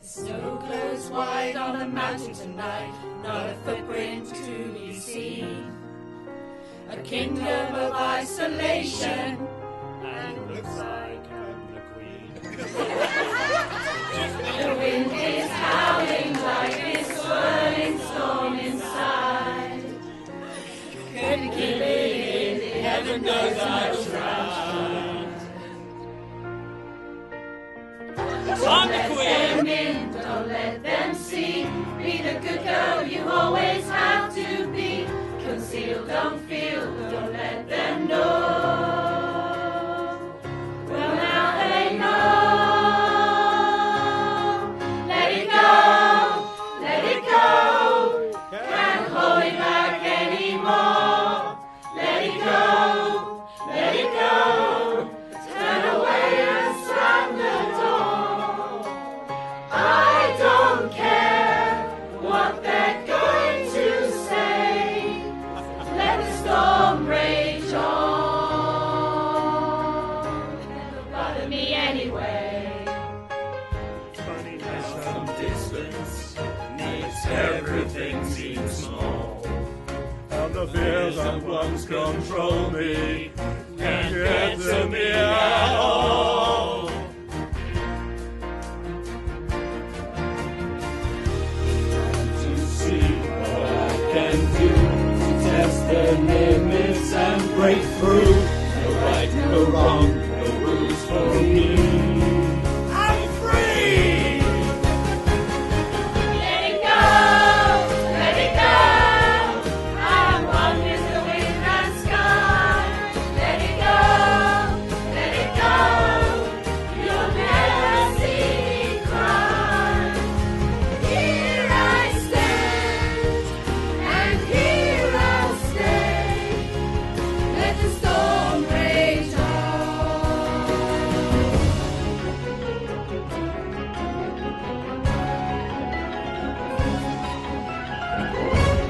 Snow glows wide on the mountain tonight, not a footprint to be seen. A kingdom of isolation, and it looks like I'm the queen. The wind is howling like this swirling storm inside. Couldn't keep it in, heaven knows I've tried. I'm the queen. Don't let them see. Be the good girl you always have to be. Conceal, don't feel, don't let them know. Well, now they know. Let it go, let it go. Can't hold it back anymore. Let it go, let it go. Turn away and slam the door. I don't care what they're going to say. Let the storm rage on. It'll bother me anyway. Funny how some distance makes everything seem small. And the fears that once control me can't get to me at all. To see what I can do, to test the limits and break through. No right, no wrong, no rules for me. I'm free! Let it go, let it go. I'm one with the wind and sky. Let it go, let it go. You'll never see me cry. Here I stand, and here I'll stay. Let the storm rage on.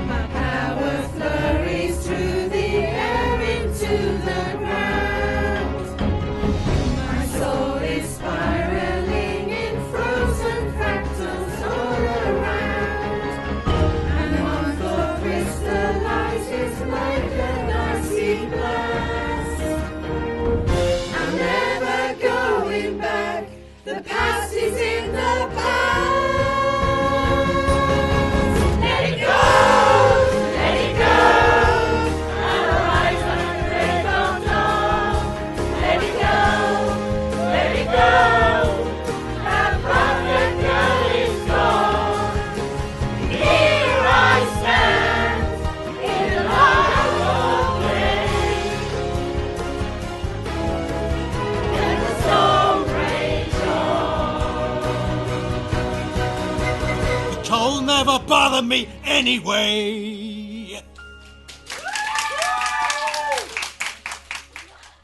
My power flurries through the air into the ground. My soul is spiraling in frozen fractals all around. And one thought crystallizes like an icy blast. I'm never going back. The past is in the past. Let it go, let it go. And arise like a red dawn dawn. Let it go, let it go. That prophet girl is gone. Here I stand in the light of day. Let the storm rage on. Cold never bother me anyway.